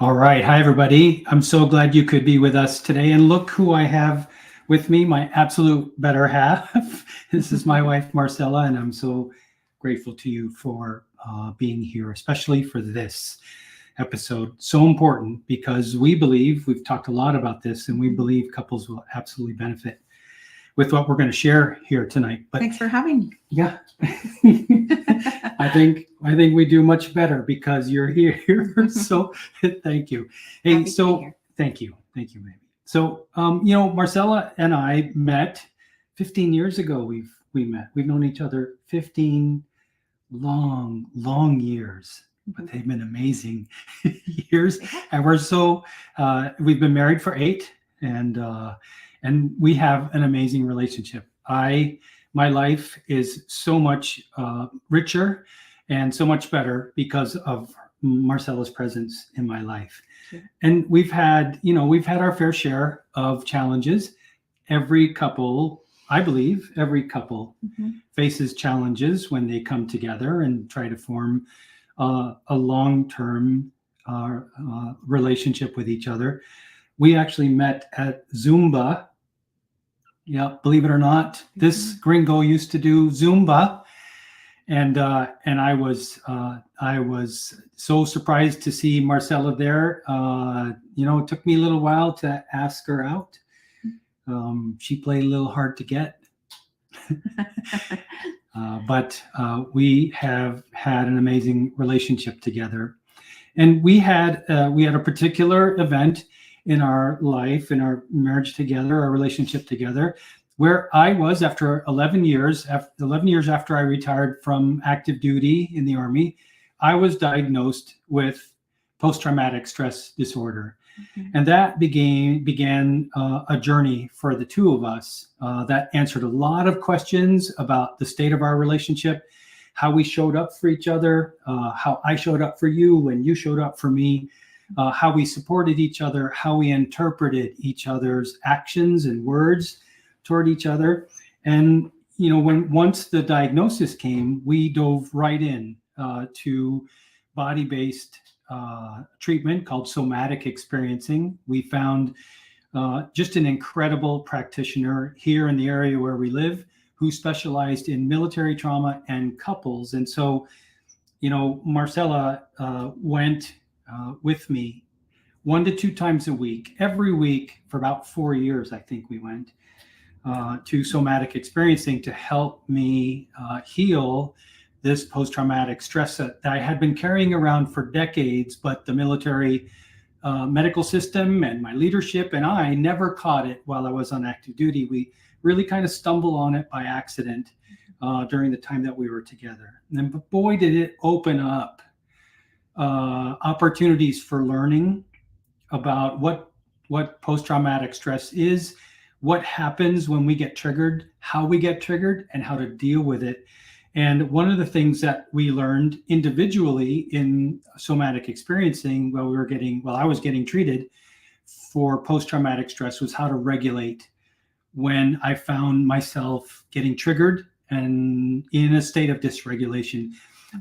All right. Hi, everybody. I'm so glad you could be with us today. And look who I have with me, my absolute better half. This is my wife, Marcella, and I'm so grateful to you for being here, especially for this episode. So important because we believe, we've talked a lot about this, and we believe couples will absolutely benefit with what we're going to share here tonight. But thanks for having me. Yeah. I think we do much better because you're here. So thank you. Hey, Happy so thank you, baby. So Marcella and I met 15 years ago. We met. We've known each other 15 long years, but they've been amazing years. And we're so we've been married for 8, and we have an amazing relationship. My life is so much richer and so much better because of Marcella's presence in my life. Sure. And we've had our fair share of challenges. Every couple, I believe, faces challenges when they come together and try to form a long-term relationship with each other. We actually met at Zumba. Yeah, believe it or not, this gringo used to do Zumba, and I was so surprised to see Marcella there. It took me a little while to ask her out. She played a little hard to get, but we have had an amazing relationship together, and we had a particular event in our life, in our marriage together, our relationship together, where I was, after 11 years after I retired from active duty in the Army, I was diagnosed with post-traumatic stress disorder. And that began a journey for the two of us that answered a lot of questions about the state of our relationship, how we showed up for each other, how I showed up for you and you showed up for me, how we supported each other, how we interpreted each other's actions and words toward each other. And, once the diagnosis came, we dove right in to body-based treatment called somatic experiencing. We found just an incredible practitioner here in the area where we live who specialized in military trauma and couples. And so, Marcella went with me 1 to 2 times a week, every week for about 4 years. I think we went to somatic experiencing to help me heal this post-traumatic stress that I had been carrying around for decades, but the military medical system and my leadership and I never caught it while I was on active duty. We really kind of stumbled on it by accident during the time that we were together. And boy, did it open up opportunities for learning about what post-traumatic stress is, what happens when we get triggered, how we get triggered, and how to deal with it. And one of the things that we learned individually in somatic experiencing while I was getting treated for post-traumatic stress was how to regulate when I found myself getting triggered and in a state of dysregulation.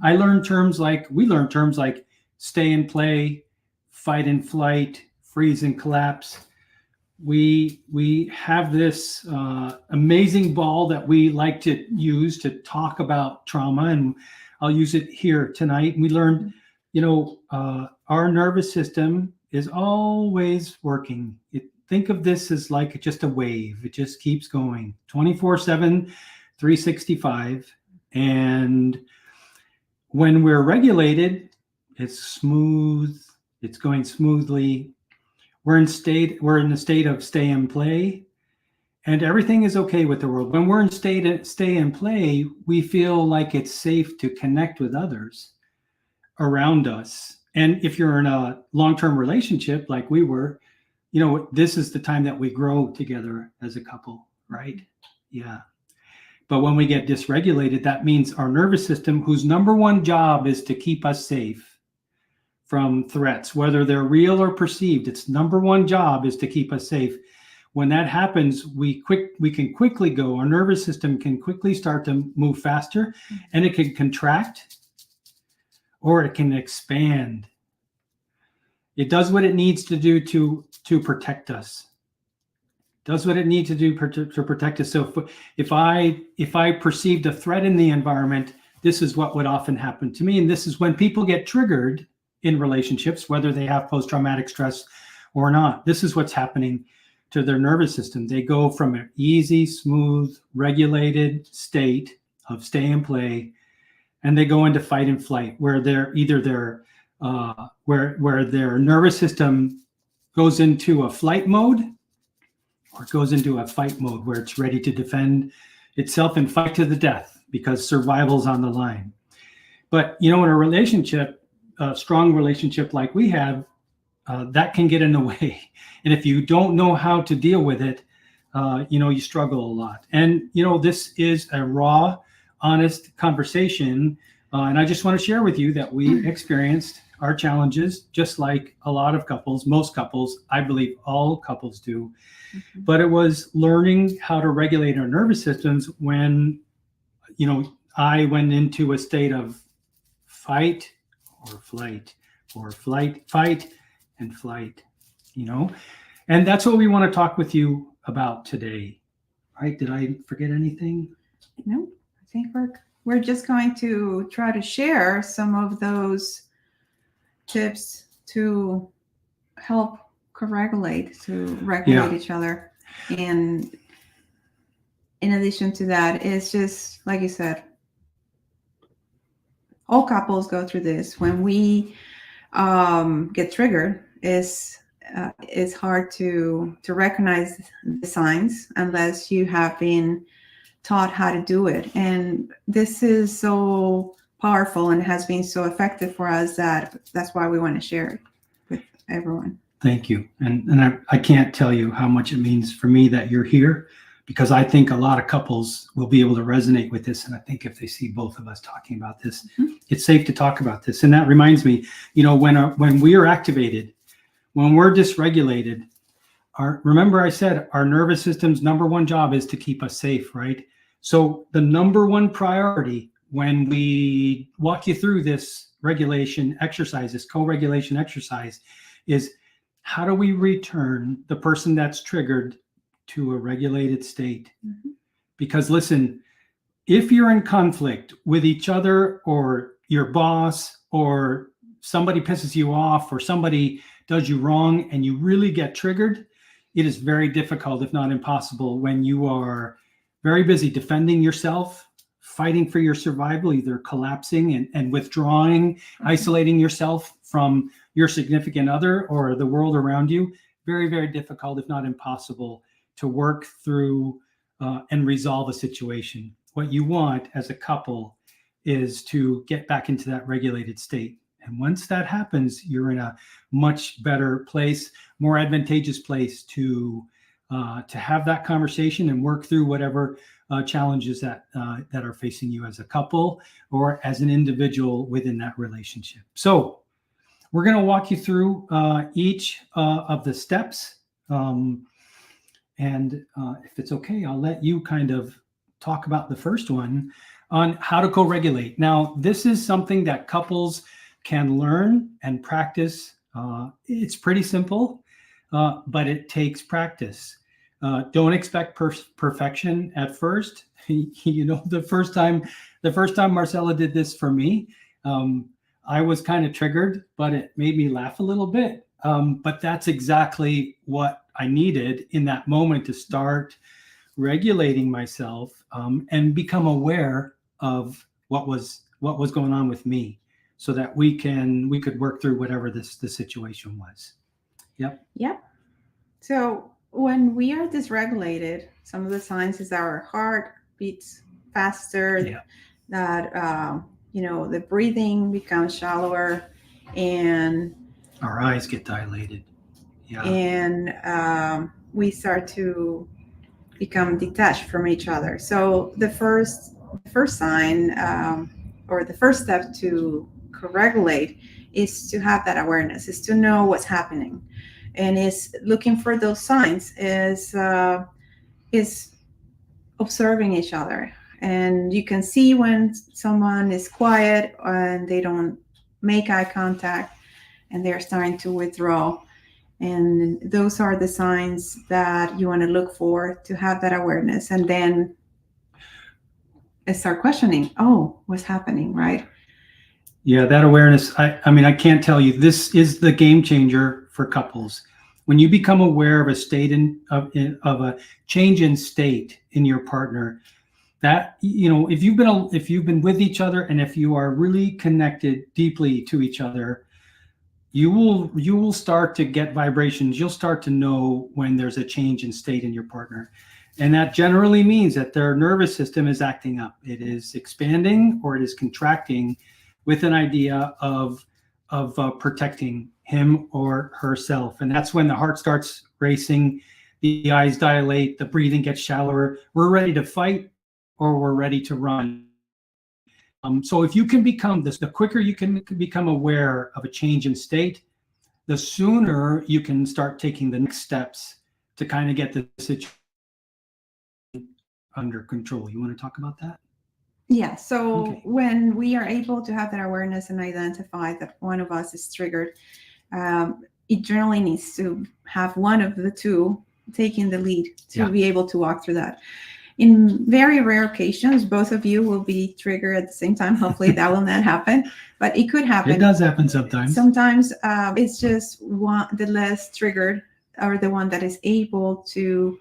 We learned terms like stay and play, fight and flight, freeze and collapse. We have this amazing ball that we like to use to talk about trauma, and I'll use it here tonight. We learned, our nervous system is always working. Think of this as like just a wave. It just keeps going 24/7, 365. And when we're regulated, it's smooth. It's going smoothly. We're in the state of stay and play, and everything is okay with the world. When we're in stay and play, we feel like it's safe to connect with others around us. And if you're in a long-term relationship like we were, this is the time that we grow together as a couple, right? Yeah. But when we get dysregulated, that means our nervous system, whose number one job is to keep us safe from threats, whether they're real or perceived, its number one job is to keep us safe. When that happens, our nervous system can quickly start to move faster, and it can contract or it can expand. It does what it needs to do to protect us. Does what it needs to do to protect us. So if I perceived a threat in the environment, this is what would often happen to me. And this is when people get triggered in relationships, whether they have post-traumatic stress or not. This is what's happening to their nervous system. They go from an easy, smooth, regulated state of stay and play, and they go into fight and flight, where they're either where their nervous system goes into a flight mode, or it goes into a fight mode where it's ready to defend itself and fight to the death because survival's on the line. But in a relationship, a strong relationship like we have, that can get in the way. And if you don't know how to deal with it, you struggle a lot. And, this is a raw, honest conversation. And I just want to share with you that we experienced our challenges, just like a lot of couples, most couples, I believe all couples do. Mm-hmm. But it was learning how to regulate our nervous systems when, I went into a state of fight or flight, or fight and flight, and that's what we want to talk with you about today. Right? Did I forget anything? No, I think we're just going to try to share some of those tips to help co-regulate, to regulate each other. And in addition to that, it's just like you said, all couples go through this. When we get triggered, it's hard to recognize the signs unless you have been taught how to do it. And this is so powerful and has been so effective for us that's why we want to share it with everyone. Thank you. And I can't tell you how much it means for me that you're here, because I think a lot of couples will be able to resonate with this. And I think if they see both of us talking about this, mm-hmm. It's safe to talk about this. And that reminds me, when we are activated, when we're dysregulated, remember I said our nervous system's number one job is to keep us safe, right? So the number one priority when we walk you through this regulation exercise, this co-regulation exercise, is how do we return the person that's triggered to a regulated state? Mm-hmm. Because listen, if you're in conflict with each other or your boss, or somebody pisses you off, or somebody does you wrong and you really get triggered, it is very difficult, if not impossible, when you are very busy defending yourself, fighting for your survival, either collapsing and withdrawing, mm-hmm. isolating yourself from your significant other or the world around you. Very, very difficult, if not impossible, to work through and resolve a situation. What you want as a couple is to get back into that regulated state. And once that happens, you're in a much better place, more advantageous place to have that conversation and work through whatever challenges that are facing you as a couple or as an individual within that relationship. So we're going to walk you through each of the steps. And if it's okay, I'll let you kind of talk about the first one on how to co-regulate. Now, this is something that couples can learn and practice. It's pretty simple, but it takes practice. Don't expect perfection at first. The first time Marcella did this for me, I was kind of triggered, but it made me laugh a little bit. But that's exactly what I needed in that moment to start regulating myself and become aware of what was going on with me, so that we could work through whatever the situation was. Yep. So when we are dysregulated, some of the signs is our heart beats faster, that the breathing becomes shallower, and our eyes get dilated. And we start to become detached from each other. So the first sign or the first step to co-regulate is to have that awareness, is to know what's happening, and is looking for those signs, is observing each other. And you can see when someone is quiet and they don't make eye contact, and they're starting to withdraw. And those are the signs that you want to look for to have that awareness, and then start questioning, oh, what's happening, right? Yeah, that awareness, I mean, I can't tell you, this is the game changer for couples. When you become aware of a state of a change in state in your partner, that, you know, if you've been with each other, and if you are really connected deeply to each other, you will start to get vibrations. You'll start to know when there's a change in state in your partner. And that generally means that their nervous system is acting up. It is expanding or it is contracting with an idea of protecting him or herself. And that's when the heart starts racing, the eyes dilate, the breathing gets shallower. We're ready to fight or we're ready to run. So if you can become this, the quicker you can become aware of a change in state, the sooner you can start taking the next steps to kind of get the situation under control. You want to talk about that? Yeah. So Okay. when we are able to have that awareness and identify that one of us is triggered, it generally needs to have one of the two taking the lead to be able to walk through that. In very rare occasions, both of you will be triggered at the same time. Hopefully that will not happen, but it could happen. It does happen sometimes. Sometimes it's just the less triggered, or the one that is able to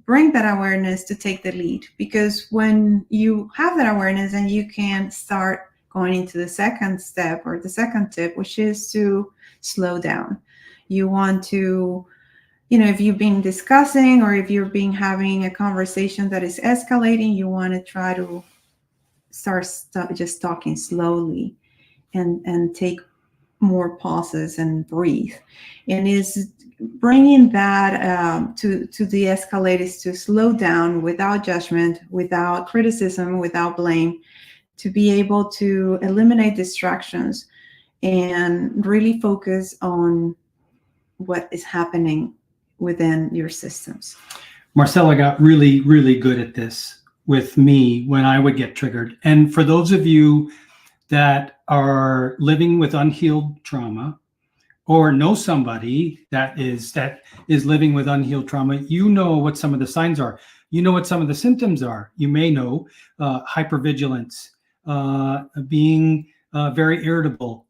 bring that awareness to take the lead. Because when you have that awareness, and you can start going into the second step or the second tip, which is to slow down. You want to, you know, if you've been discussing, or if you've been having a conversation that is escalating, you want to try to start just talking slowly, and take more pauses and breathe. And is bringing that to de-escalate, is to slow down without judgment, without criticism, without blame, to be able to eliminate distractions and really focus on what is happening within your systems. Marcella got really, really good at this with me when I would get triggered. And for those of you that are living with unhealed trauma, or know somebody that is living with unhealed trauma, you know what some of the signs are. You know what some of the symptoms are. You may know hypervigilance, being very irritable,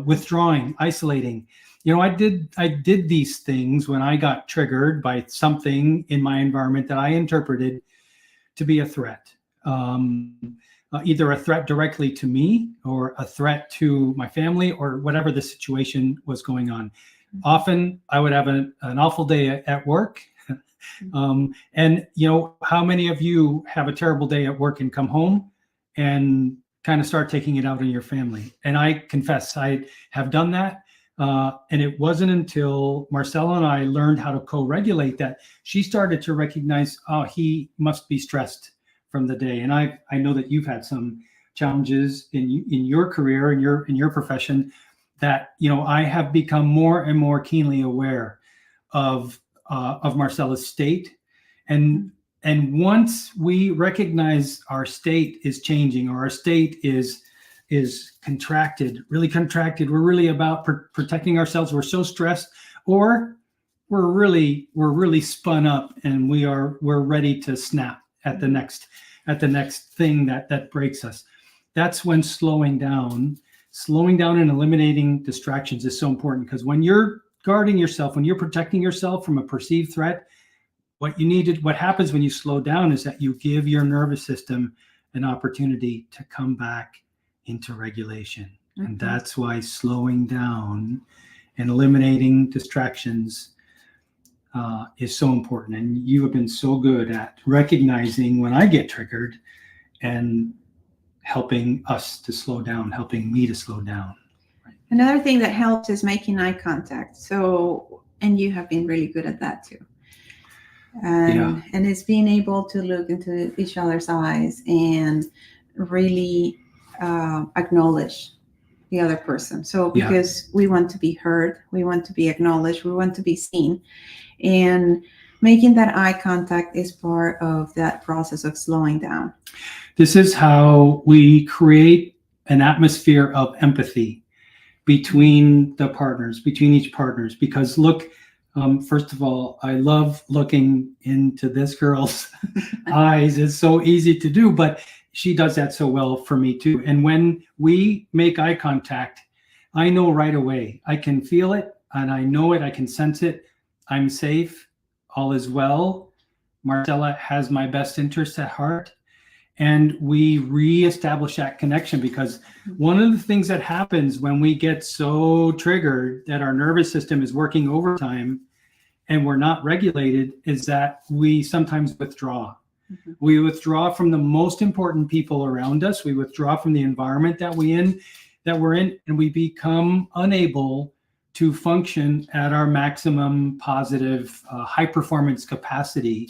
withdrawing, isolating. You know, I did these things when I got triggered by something in my environment that I interpreted to be a threat. Either a threat directly to me, or a threat to my family, or whatever the situation was going on. Often I would have an awful day at work. And you know, how many of you have a terrible day at work and come home and kind of start taking it out on your family? And I confess, I have done that. And it wasn't until Marcella and I learned how to co-regulate that she started to recognize, oh, he must be stressed from the day. And I know that you've had some challenges in your career, in your profession, that, you know, I have become more and more keenly aware of Marcella's state. And once we recognize our state is changing, or our state is contracted, really contracted, we're really about protecting ourselves. We're so stressed, or we're really spun up, and we're ready to snap at the next thing that breaks us. That's when slowing down and eliminating distractions is so important. Because when you're guarding yourself, when you're protecting yourself from a perceived threat, what happens when you slow down is that you give your nervous system an opportunity to come back into regulation. Mm-hmm. And that's why slowing down and eliminating distractions is so important. And you have been so good at recognizing when I get triggered and helping us to slow down, helping me to slow down. Right. Another thing that helps is making eye contact. So, and you have been really good at that too. And it's being able to look into each other's eyes and really acknowledge the other person. So because we want to be heard, we want to be acknowledged, we want to be seen. And making that eye contact is part of that process of slowing down. This is how we create an atmosphere of empathy. between the partners, between each partners. Because look, first of all, I love looking into this girl's eyes. It's so easy to do, but she does that so well for me too. And when we make eye contact, I know right away. I can feel it, and I know it. I can sense it. I'm safe. All is well. Marcella has my best interests at heart. And we reestablish that connection, because one of the things that happens when we get so triggered that our nervous system is working overtime and we're not regulated is that we sometimes withdraw. Mm-hmm. We withdraw from the most important people around us. We withdraw from the environment that we're in, and we become unable to function at our maximum positive high performance capacity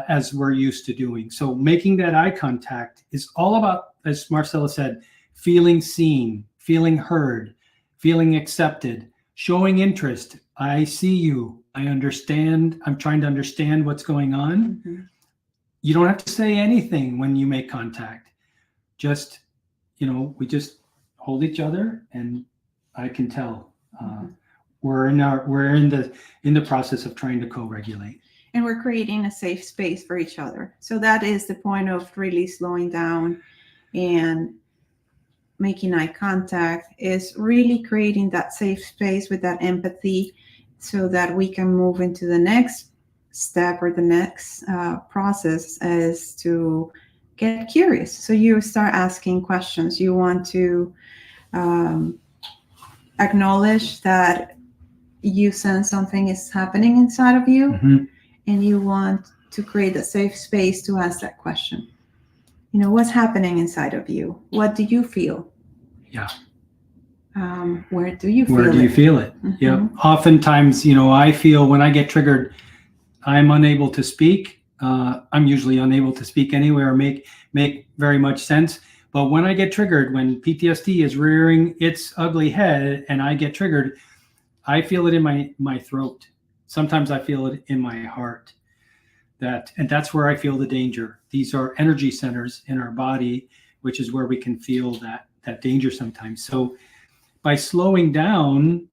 as we're used to doing. So making that eye contact is all about, as Marcella said, feeling seen, feeling heard, feeling accepted, showing interest. I see you. I understand. I'm trying to understand what's going on. Mm-hmm. You don't have to say anything when you make contact. Just, we just hold each other, and I can tell we're in the process of trying to co-regulate. And we're creating a safe space for each other. So that is the point of really slowing down and making eye contact, is really creating that safe space with that empathy, so that we can move into the next step, or the next process, is to get curious. So you start asking questions. You want to acknowledge that you sense something is happening inside of you. Mm-hmm. And you want to create a safe space to ask that question. What's happening inside of you? What do you feel? Yeah. Where do you feel it? Where do you feel it? Mm-hmm. Yeah. Oftentimes, I feel when I get triggered, I'm unable to speak. I'm usually unable to speak anyway or make very much sense. But when I get triggered, when PTSD is rearing its ugly head and I get triggered, I feel it in my throat. Sometimes I feel it in my heart. And that's where I feel the danger. These are energy centers in our body, which is where we can feel that danger sometimes. So by slowing down,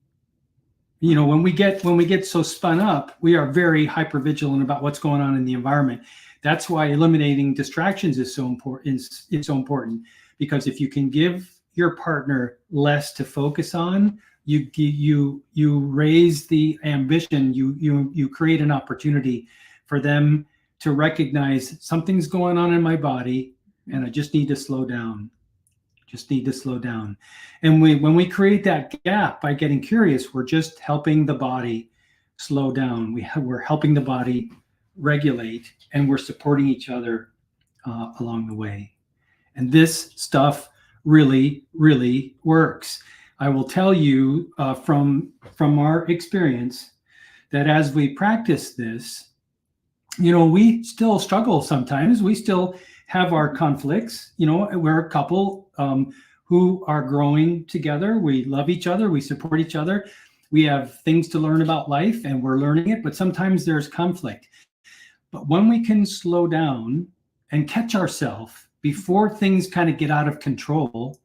when we get so spun up, we are very hypervigilant about what's going on in the environment. That's why eliminating distractions is so important. It's so important, because if you can give your partner less to focus on, you raise the ambition, you create an opportunity for them to recognize something's going on in my body, and I just need to slow down. And when we create that gap by getting curious, we're just helping the body slow down. We're helping the body regulate, and we're supporting each other along the way. And this stuff really, really works. I will tell you from our experience that as we practice this, we still struggle sometimes. We still have our conflicts. We're a couple who are growing together. We love each other. We support each other. We have things to learn about life, and we're learning it. But sometimes there's conflict. But when we can slow down and catch ourselves before things kind of get out of control,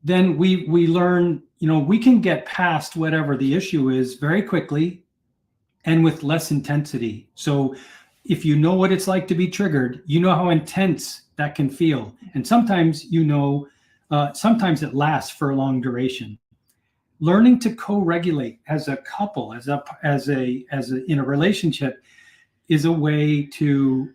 then we learn, we can get past whatever the issue is very quickly and with less intensity. So if you know what it's like to be triggered, you know how intense that can feel. And sometimes, sometimes it lasts for a long duration. Learning to co-regulate as a couple, in a relationship, is a way to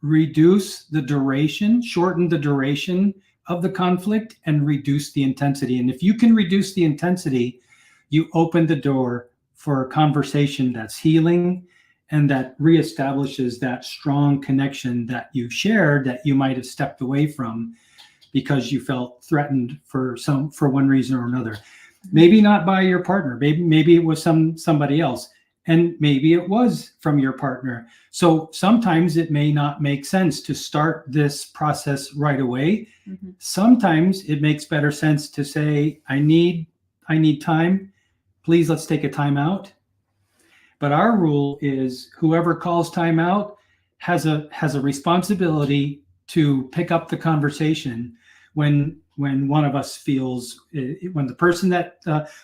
reduce the duration, shorten the duration of the conflict, and reduce the intensity. And if you can reduce the intensity, you open the door for a conversation that's healing and that reestablishes that strong connection that you shared that you might have stepped away from because you felt threatened for one reason or another. Maybe not by your partner, maybe it was somebody else, and maybe it was from your partner. So sometimes it may not make sense to start this process right away. Mm-hmm. Sometimes it makes better sense to say, I need time. Please, let's take a time out. But our rule is whoever calls time out has a responsibility to pick up the conversation when one of us feels, when the person that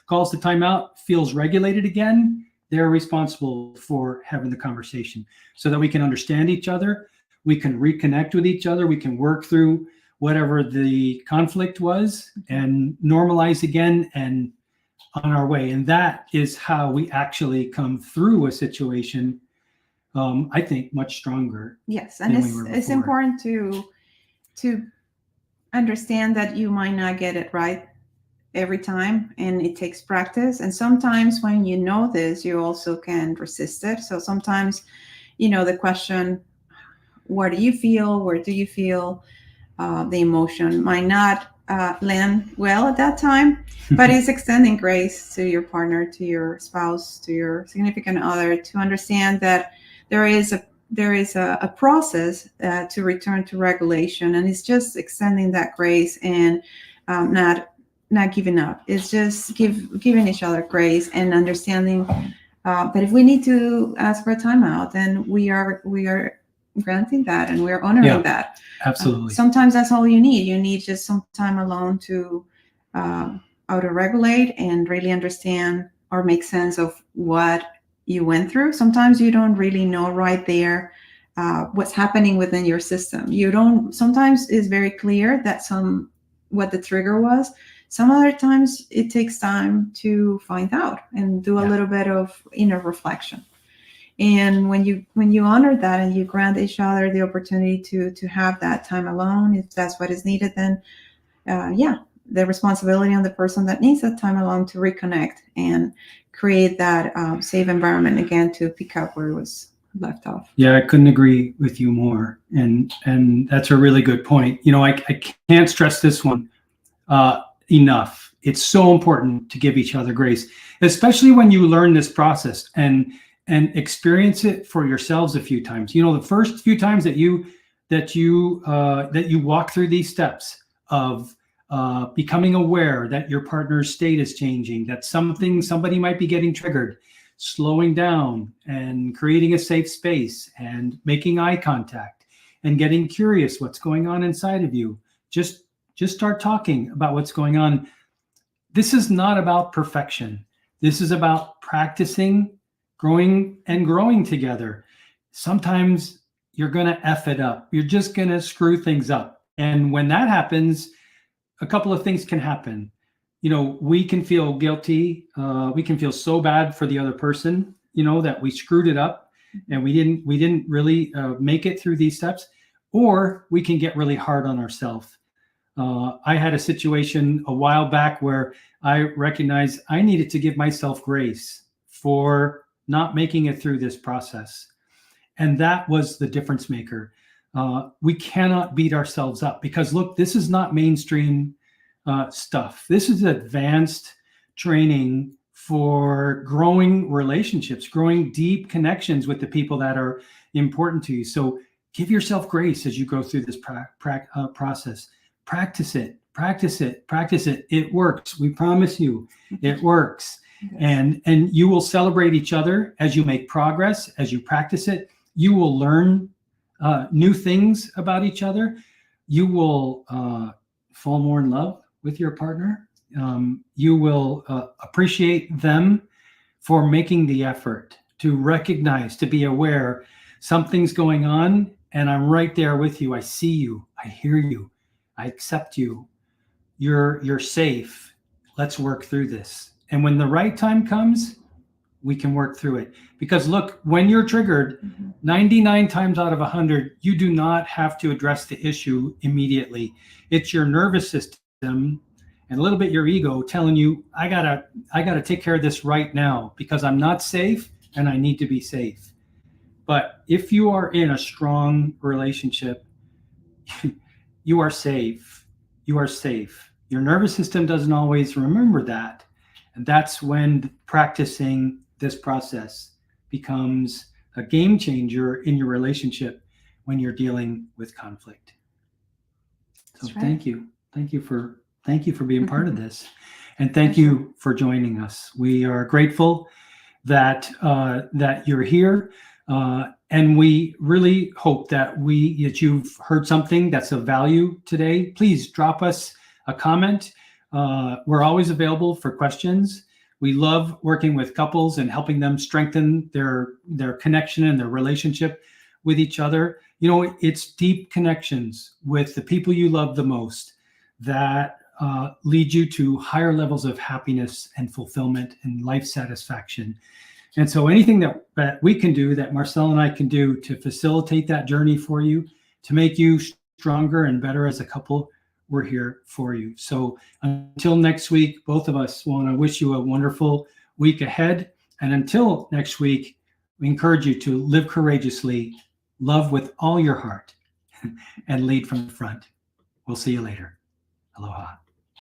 calls the timeout feels regulated again, they're responsible for having the conversation so that we can understand each other. We can reconnect with each other. We can work through whatever the conflict was and normalize again and on our way. And that is how we actually come through a situation, I think, much stronger. Yes, and it's important to understand that you might not get it right every time, and it takes practice. And sometimes when you know this, you also can resist it. So sometimes, the question, what do you feel? Where do you feel? The emotion might not land well at that time, but it's extending grace to your partner, to your spouse, to your significant other, to understand that there is a process to return to regulation, and it's just extending that grace and not giving up. It's just giving each other grace and understanding that if we need to ask for a timeout, then we are granting that, and we're honoring that. Absolutely. Sometimes that's all you need. You need just some time alone to auto-regulate and really understand or make sense of what you went through. Sometimes you don't really know right there what's happening within your system. Sometimes it's very clear that what the trigger was. Some other times it takes time to find out and do a little bit of inner reflection. And when you honor that and you grant each other the opportunity to have that time alone, if that's what is needed, then the responsibility on the person that needs that time alone to reconnect and create that safe environment again to pick up where it was left off. Yeah, I couldn't agree with you more. And that's a really good point. I can't stress this one enough. It's so important to give each other grace, especially when you learn this process and experience it for yourselves a few times. The first few times that you walk through these steps of becoming aware that your partner's state is changing, that somebody might be getting triggered, slowing down and creating a safe space and making eye contact and getting curious what's going on inside of you. Just start talking about what's going on. This is not about perfection. This is about practicing, growing together. Sometimes you're going to F it up. You're just going to screw things up. And when that happens, a couple of things can happen. We can feel guilty. We can feel so bad for the other person, that we screwed it up and we didn't really make it through these steps, or we can get really hard on ourselves. I had a situation a while back where I recognized I needed to give myself grace for not making it through this process. And that was the difference maker. We cannot beat ourselves up because, look, this is not mainstream stuff. This is advanced training for growing relationships, growing deep connections with the people that are important to you. So give yourself grace as you go through this process. Practice it. It works. We promise you, it works. Yes. And you will celebrate each other as you make progress, as you practice it. You will learn new things about each other. You will fall more in love with your partner. You will appreciate them for making the effort to recognize, to be aware something's going on, and I'm right there with you. I see you. I hear you. I accept you. You're safe. Let's work through this. And when the right time comes, we can work through it. Because look, when you're triggered, 99 times out of 100, you do not have to address the issue immediately. It's your nervous system and a little bit your ego telling you, I gotta take care of this right now because I'm not safe and I need to be safe. But if you are in a strong relationship, you are safe. You are safe. Your nervous system doesn't always remember that. And that's when practicing this process becomes a game changer in your relationship when you're dealing with conflict. So right. Thank you. Thank you for being part of this. And thank you for joining us. We are grateful that you're here. And we really hope that you've heard something that's of value today. Please drop us a comment. We're always available for questions. We love working with couples and helping them strengthen their connection and their relationship with each other. It's deep connections with the people you love the most that lead you to higher levels of happiness and fulfillment and life satisfaction. And so anything that we can do, that Marcel and I can do to facilitate that journey for you, to make you stronger and better as a couple, we're here for you. So until next week, both of us want to wish you a wonderful week ahead. And until next week, we encourage you to live courageously, love with all your heart, and lead from the front. We'll see you later. Aloha.